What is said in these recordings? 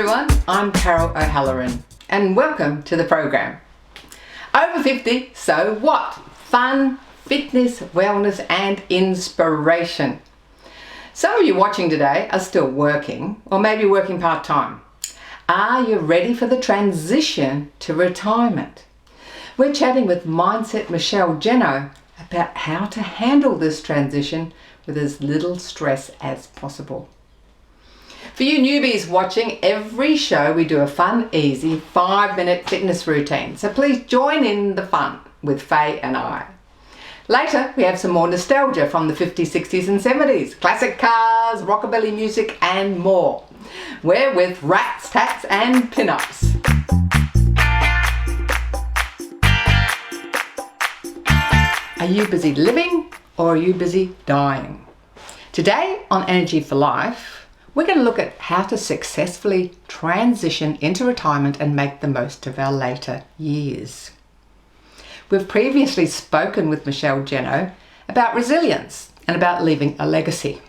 everyone, I'm Carol O'Halloran and welcome to the program. Over 50, so what? Fun, fitness, wellness and inspiration. Some of you watching today are still working or maybe working part-time. Are you ready for the transition to retirement? We're chatting with Mindset Michele Show about how to handle this transition with as little stress as possible. For you newbies watching, every show we do a fun, easy 5-minute fitness routine. So please join in the fun with Faye and I. Later, we have some more nostalgia from the 50s, 60s and 70s. Classic cars, rockabilly music and more. We're with rats, tats and pin-ups. Are you busy living or are you busy dying? Today on Energy for Life, we're going to look at how to successfully transition into retirement and make the most of our later years. We've previously spoken with Michele Show about resilience and about leaving a legacy.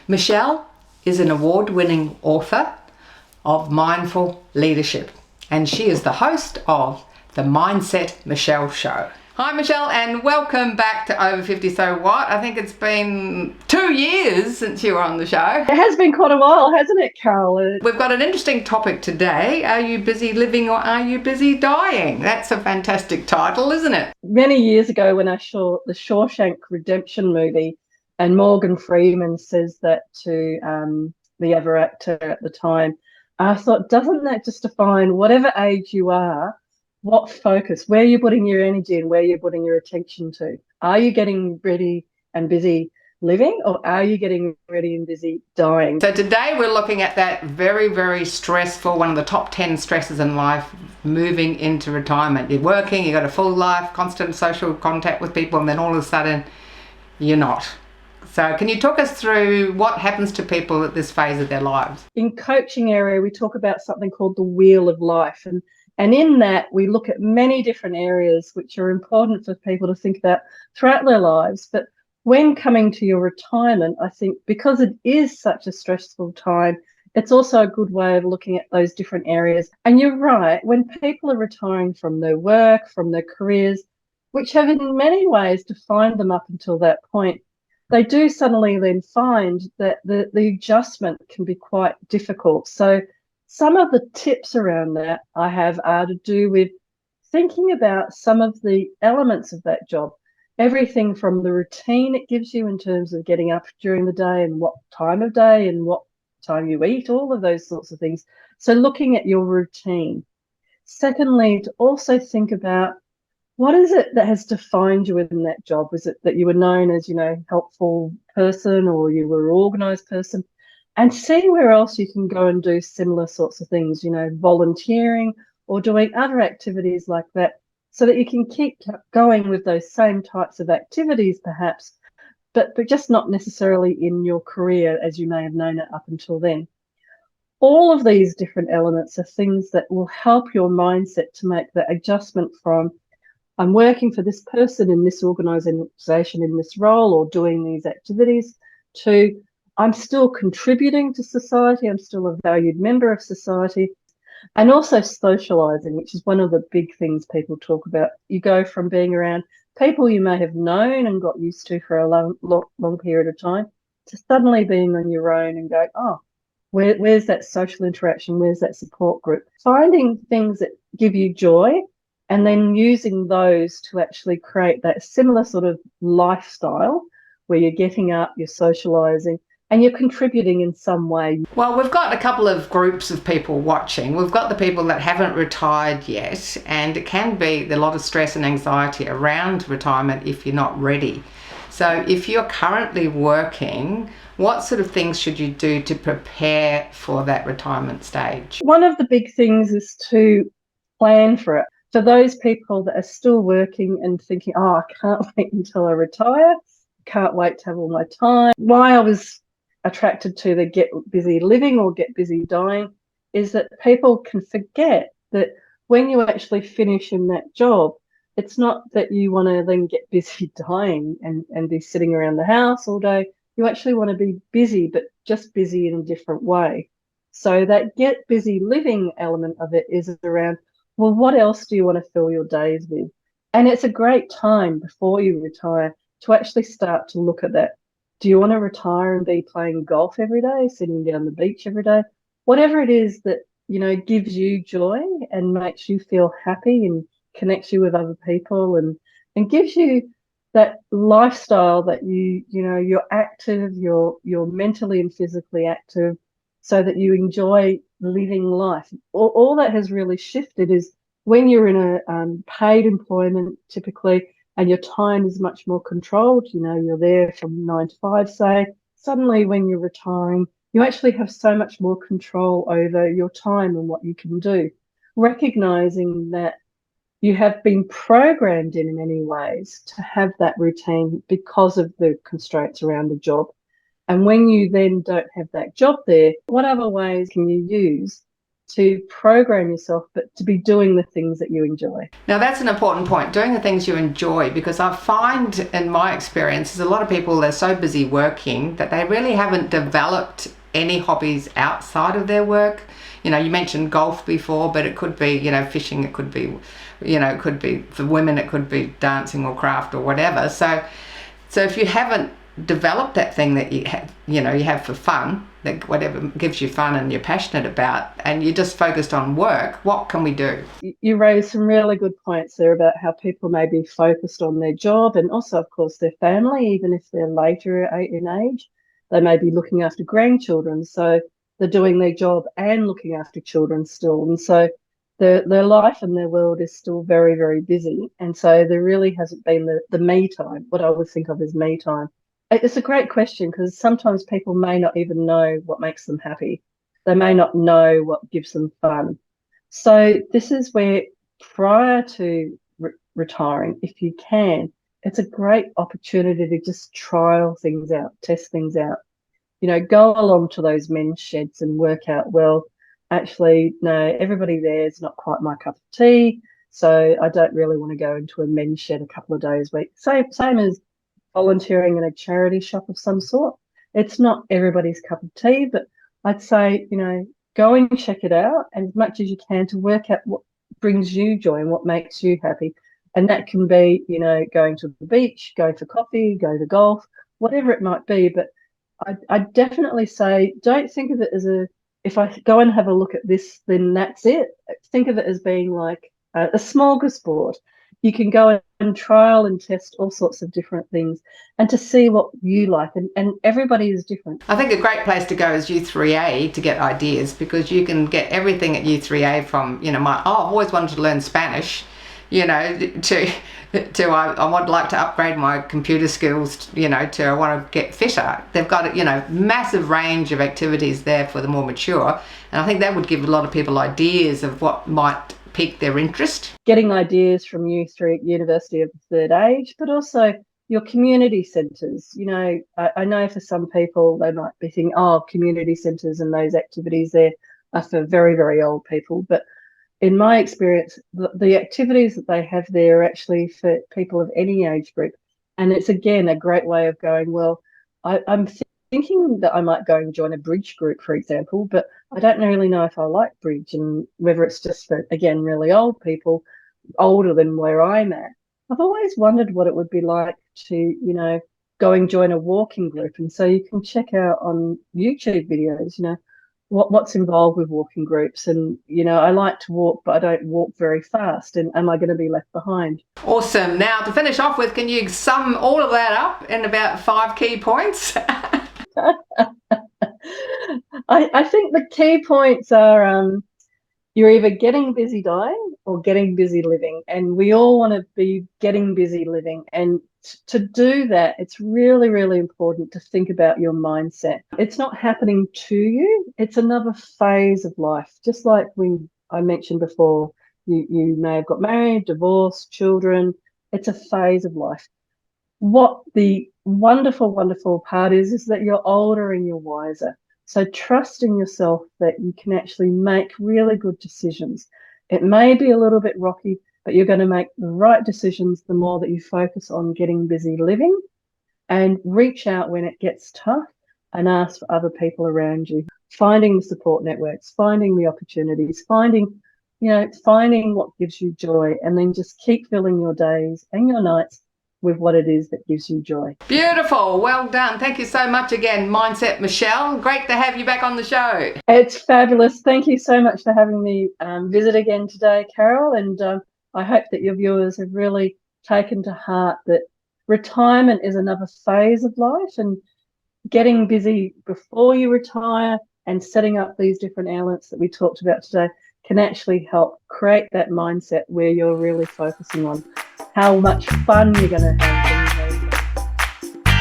Michele is an award-winning author of mindful leadership, and she is the host of the Mindset Michele Show. Hi Michele, and welcome back to Over 50 So What? I think it's been 2 years since you were on the show. It has been quite a while, hasn't it, Carol? We've got an interesting topic today. Are you busy living or are you busy dying? That's a fantastic title, isn't it? Many years ago when I saw the Shawshank Redemption movie, and Morgan Freeman says that to the other actor at the time, I thought, doesn't that just define whatever age you are, what focus, where you're putting your energy and where you're putting your attention to? Are you getting ready and busy living, or are you getting ready and busy dying? So today we're looking at that very, very stressful, one of the top 10 stresses in life, moving into retirement. You're working, you've got a full life, constant social contact with people, and then all of a sudden you're not. So can you talk us through what happens to people at this phase of their lives? In coaching area, we talk about something called the wheel of life. And in that, we look at many different areas which are important for people to think about throughout their lives. But when coming to your retirement, I think because it is such a stressful time, it's also a good way of looking at those different areas. And you're right, when people are retiring from their work, from their careers, which have in many ways defined them up until that point, they do suddenly then find that the adjustment can be quite difficult. So some of the tips around that I have are to do with thinking about some of the elements of that job, everything from the routine it gives you in terms of getting up during the day and what time of day and what time you eat, all of those sorts of things. So looking at your routine. Secondly, to also think about what is it that has defined you in that job? Was it that you were known as, helpful person, or you were an organised person? And see where else you can go and do similar sorts of things, volunteering or doing other activities like that, so that you can keep going with those same types of activities perhaps, but just not necessarily in your career as you may have known it up until then. All of these different elements are things that will help your mindset to make the adjustment from I'm working for this person in this organisation in this role or doing these activities to I'm still contributing to society, I'm still a valued member of society, and also socialising, which is one of the big things people talk about. You go from being around people you may have known and got used to for a long period of time to suddenly being on your own and going, where's that social interaction, where's that support group? Finding things that give you joy and then using those to actually create that similar sort of lifestyle where you're getting up, you're socialising, and you're contributing in some way. Well, we've got a couple of groups of people watching. We've got the people that haven't retired yet, and it can be a lot of stress and anxiety around retirement if you're not ready. So if you're currently working, what sort of things should you do to prepare for that retirement stage? One of the big things is to plan for it. For those people that are still working and thinking, I can't wait until I retire, can't wait to have all my time. Why I was attracted to the get busy living or get busy dying is that people can forget that when you actually finish in that job, it's not that you want to then get busy dying and be sitting around the house all day. You actually want to be busy, but just busy in a different way. So that get busy living element of it is around, well, what else do you want to fill your days with? And it's a great time before you retire to actually start to look at that. Do you want to retire and be playing golf every day, sitting down the beach every day? Whatever it is that, gives you joy and makes you feel happy and connects you with other people and gives you that lifestyle that you're active, you're mentally and physically active, so that you enjoy living life. All that has really shifted is when you're in a paid employment typically, and your time is much more controlled. You're there from 9 to 5, say. Suddenly, when you're retiring, you actually have so much more control over your time and what you can do, recognizing that you have been programmed in many ways to have that routine because of the constraints around the job. And when you then don't have that job there, what other ways can you use to program yourself, but to be doing the things that you enjoy? Now that's an important point, doing the things you enjoy, because I find in my experience, there's a lot of people, they're so busy working that they really haven't developed any hobbies outside of their work. You mentioned golf before, but it could be, fishing, it could be, it could be for women, it could be dancing or craft or whatever. So if you haven't developed that thing that you have for fun, that whatever gives you fun and you're passionate about, and you're just focused on work, what can we do? You raised some really good points there about how people may be focused on their job and also, of course, their family. Even if they're later in age, they may be looking after grandchildren. So they're doing their job and looking after children still. And so their life and their world is still very, very busy. And so there really hasn't been the me time, what I would think of as me time. It's a great question, because sometimes people may not even know what makes them happy. They may not know what gives them fun. So this is where, prior to retiring, if you can, it's a great opportunity to just trial things out, test things out. Go along to those men's sheds and work out, well, actually, no, everybody there is not quite my cup of tea. So I don't really want to go into a men's shed a couple of days a week. Same as volunteering in a charity shop of some sort. It's not everybody's cup of tea, but I'd say, go and check it out, and as much as you can, to work out what brings you joy and what makes you happy. And that can be, going to the beach, going for coffee, go to golf, whatever it might be. But I definitely say, don't think of it as if I go and have a look at this, then that's it. Think of it as being like a smorgasbord. You can go and trial and test all sorts of different things and to see what you like. And everybody is different. I think a great place to go is U3A to get ideas, because you can get everything at U3A from, I've always wanted to learn Spanish, to I would like to upgrade my computer skills, to I want to get fitter. They've got massive range of activities there for the more mature, and I think that would give a lot of people ideas of what might pique their interest. Getting ideas from U3 at University of the Third Age, but also your community centres. I know for some people they might be thinking, community centres and those activities there are for very, very old people, but in my experience, the activities that they have there are actually for people of any age group. And it's, again, a great way of going, well, I'm thinking that I might go and join a bridge group, for example, but I don't really know if I like bridge, and whether it's just for, again, really old people, older than where I'm at. I've always wondered what it would be like to, go and join a walking group. And so you can check out on YouTube videos, what's involved with walking groups. And I like to walk, but I don't walk very fast, and am I going to be left behind? Awesome. Now, to finish off with, can you sum all of that up in about 5 key points? I think the key points are you're either getting busy dying or getting busy living, and we all want to be getting busy living. And to do that, it's really, really important to think about your mindset. It's not happening to you, it's another phase of life. Just like when I mentioned before, you may have got married, divorced, children. It's a phase of life. What the wonderful, wonderful part is that you're older and you're wiser. So trust in yourself that you can actually make really good decisions. It may be a little bit rocky, but you're going to make the right decisions the more that you focus on getting busy living, and reach out when it gets tough and ask for other people around you finding the support networks, finding the opportunities, finding what gives you joy, and then just keep filling your days and your nights with what it is that gives you joy. Beautiful. Well done. Thank you so much again, Mindset Michelle. Great to have you back on the show. It's fabulous. Thank you so much for having me visit again today, Carol. And I hope that your viewers have really taken to heart that retirement is another phase of life, and getting busy before you retire and setting up these different elements that we talked about today can actually help create that mindset where you're really focusing on how much fun you're going to have when you leave.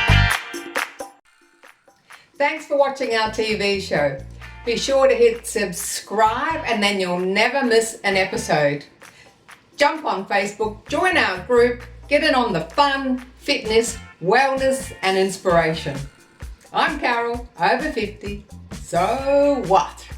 Thanks for watching our TV show. Be sure to hit subscribe and then you'll never miss an episode. Jump on Facebook, join our group, get in on the fun, fitness, wellness and inspiration. I'm Carol, over 50. So what?